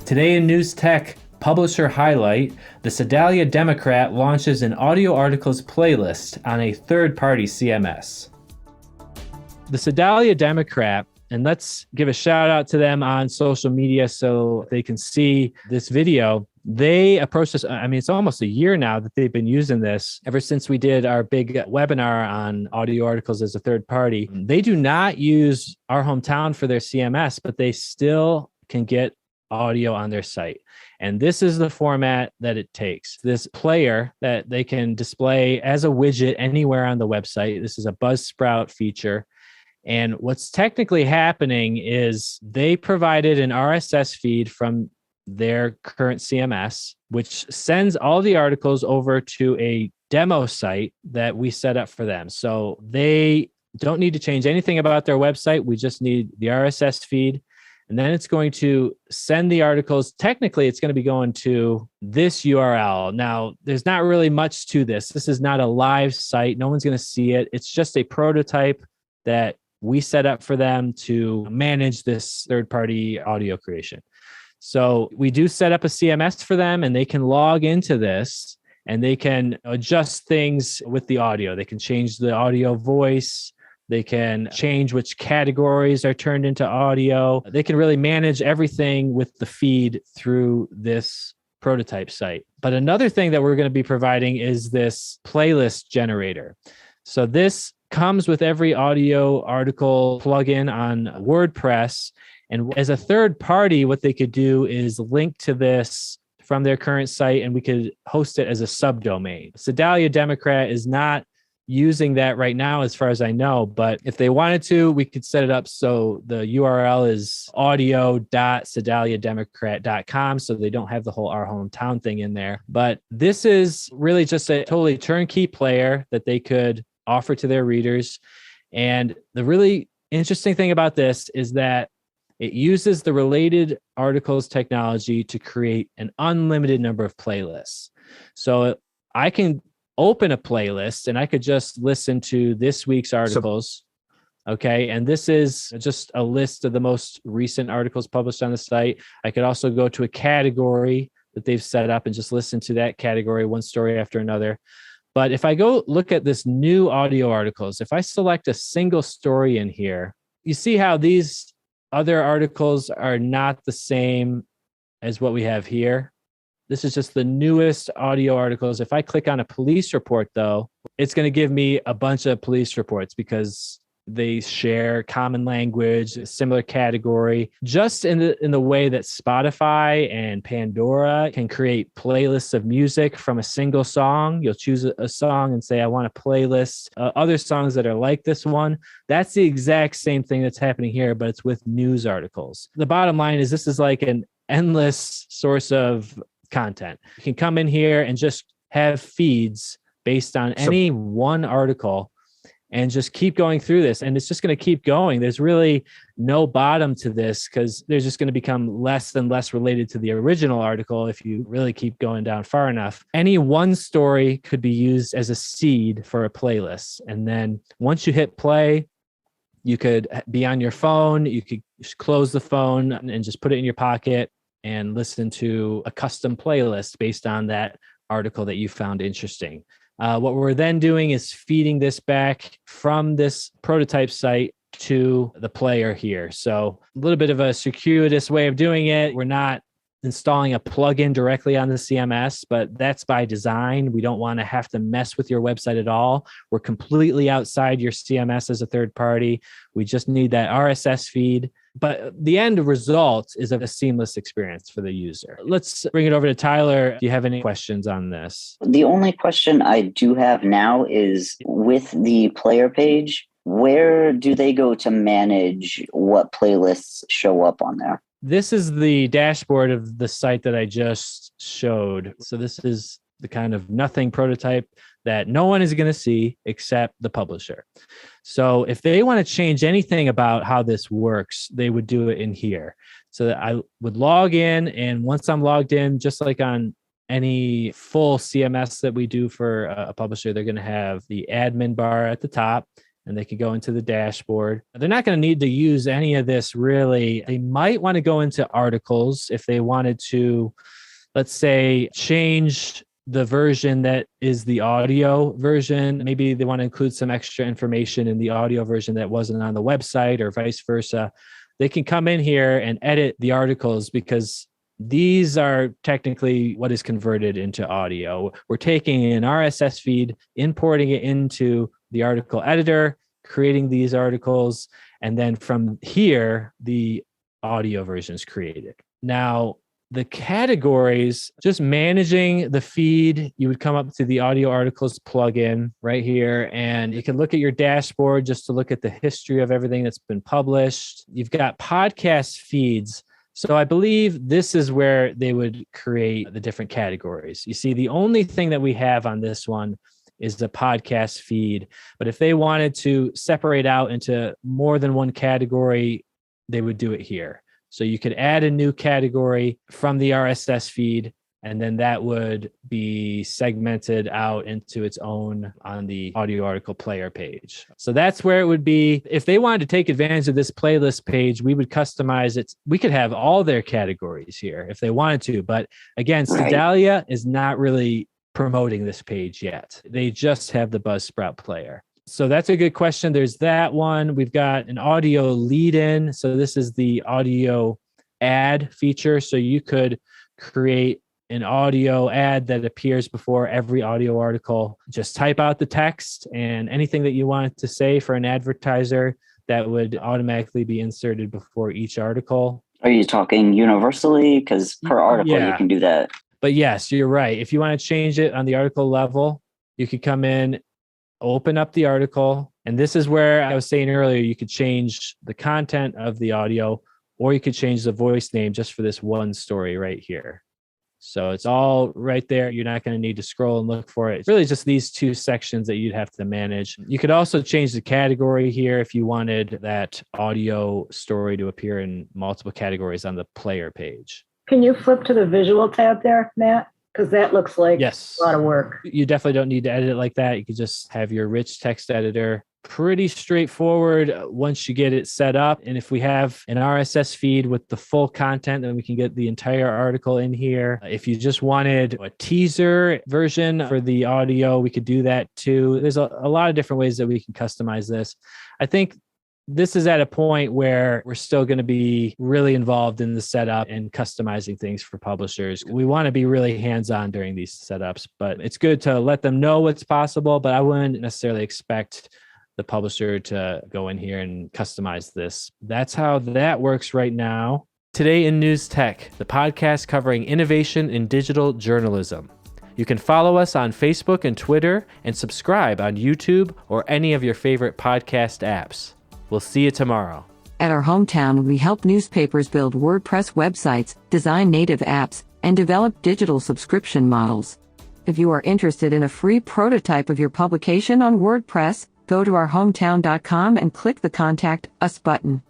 Today in News Tech, publisher highlight, the Sedalia Democrat launches an audio articles playlist on a third-party CMS. The Sedalia Democrat, and let's give a shout out to them on social media so they can see this video. They approached us, it's almost a year now that they've been using this ever since we did our big webinar on audio articles as a third party. They do not use our hometown for their CMS, but they still can get audio on their site. And this is the format that it takes. This player that they can display as a widget anywhere on the website. This is a Buzzsprout feature. And what's technically happening is they provided an RSS feed from their current CMS, which sends all the articles over to a demo site that we set up for them. So they don't need to change anything about their website. We just need the RSS feed. And then it's going to send the articles. Technically, it's going to be going to this URL. Now, there's not really much to this. This is not a live site. No one's going to see it. It's just a prototype that we set up for them to manage this third-party audio creation. So we do set up a CMS for them, and they can log into this, and they can adjust things with the audio. They can change the audio voice. They can change which categories are turned into audio. They can really manage everything with the feed through this prototype site. But another thing that we're going to be providing is this playlist generator. So this comes with every audio article plugin on WordPress. And as a third party, what they could do is link to this from their current site, and we could host it as a subdomain. Sedalia Democrat is not using that right now, as far as I know, but if they wanted to, we could set it up so the URL is audio.sedaliademocrat.com, so they don't have the whole our hometown thing in there. But this is really just a totally turnkey player that they could offer to their readers. And the really interesting thing about this is that it uses the related articles technology to create an unlimited number of playlists. So I can open a playlist and I could just listen to this week's articles. Okay. And this is just a list of the most recent articles published on the site. I could also go to a category that they've set up and just listen to that category, one story after another. But if I go look at this new audio articles, if I select a single story in here, you see how these other articles are not the same as what we have here. This is just the newest audio articles. If I click on a police report, though, it's going to give me a bunch of police reports because they share common language, a similar category, just in the way that Spotify and Pandora can create playlists of music from a single song. You'll choose a song and say, I want a playlist, other songs that are like this one. That's the exact same thing that's happening here, but it's with news articles. The bottom line is this is like an endless source of content. You can come in here and just have feeds based on any one article and just keep going through this. And it's just going to keep going. There's really no bottom to this because there's just going to become less and less related to the original article if you really keep going down far enough. Any one story could be used as a seed for a playlist. And then once you hit play, you could be on your phone. You could close the phone and just put it in your pocket and listen to a custom playlist based on that article that you found interesting. What we're then doing is feeding this back from this prototype site to the player here. So a little bit of a circuitous way of doing it. We're not installing a plugin directly on the CMS, but that's by design. We don't want to have to mess with your website at all. We're completely outside your CMS as a third party. We just need that RSS feed. But the end result is a seamless experience for the user. Let's bring it over to Tyler. Do you have any questions on this? The only question I do have now is with the player page, where do they go to manage what playlists show up on there? This is the dashboard of the site that I just showed. So this is the kind of nothing prototype that no one is going to see except the publisher. So if they want to change anything about how this works, they would do it in here. So that I would log in, and once I'm logged in, just like on any full CMS that we do for a publisher, they're going to have the admin bar at the top. and they can go into the dashboard. They're not going to need to use any of this really. They might want to go into articles if they wanted to, let's say, change the version that is the audio version. Maybe they want to include some extra information in the audio version that wasn't on the website or vice versa. They can come in here and edit the articles because these are technically what is converted into audio. We're taking an RSS feed, importing it into the article editor, creating these articles, and then from here, the audio version is created. Now, the categories, just managing the feed, you would come up to the audio articles plugin right here, and you can look at your dashboard just to look at the history of everything that's been published. You've got podcast feeds. So I believe this is where they would create the different categories. You see, the only thing that we have on this one is the podcast feed. But if they wanted to separate out into more than one category, they would do it here. So you could add a new category from the RSS feed, and then that would be segmented out into its own on the audio article player page. So that's where it would be. If they wanted to take advantage of this playlist page, we would customize it. We could have all their categories here if they wanted to. But again, Sedalia is not really promoting this page yet. They just have the Buzzsprout player. So that's a good question. There's that one. We've got an audio lead-in. So this is the audio ad feature. So you could create an audio ad that appears before every audio article. Just type out the text and anything that you want to say for an advertiser that would automatically be inserted before each article. Are you talking universally? Because per article, you can do that. But yes, you're right. If you want to change it on the article level, you could come in, open up the article. And this is where I was saying earlier, you could change the content of the audio, or you could change the voice name just for this one story right here. So it's all right there. You're not going to need to scroll and look for it. It's really just these two sections that you'd have to manage. You could also change the category here if you wanted that audio story to appear in multiple categories on the player page. Can you flip to the visual tab there, Matt? Because that looks like a lot of work. You definitely don't need to edit it like that. You could just have your rich text editor. Pretty straightforward once you get it set up. And if we have an RSS feed with the full content, then we can get the entire article in here. If you just wanted a teaser version for the audio, we could do that too. There's a lot of different ways that we can customize this. I think this is at a point where we're still going to be really involved in the setup and customizing things for publishers. We want to be really hands-on during these setups, but it's good to let them know what's possible, but I wouldn't necessarily expect the publisher to go in here and customize this. That's how that works right now. Today in News Tech, the podcast covering innovation in digital journalism. You can follow us on Facebook and Twitter and subscribe on YouTube or any of your favorite podcast apps. We'll see you tomorrow. At our hometown, we help newspapers build WordPress websites, design native apps, and develop digital subscription models. If you are interested in a free prototype of your publication on WordPress, go to ourhometown.com and click the Contact Us button.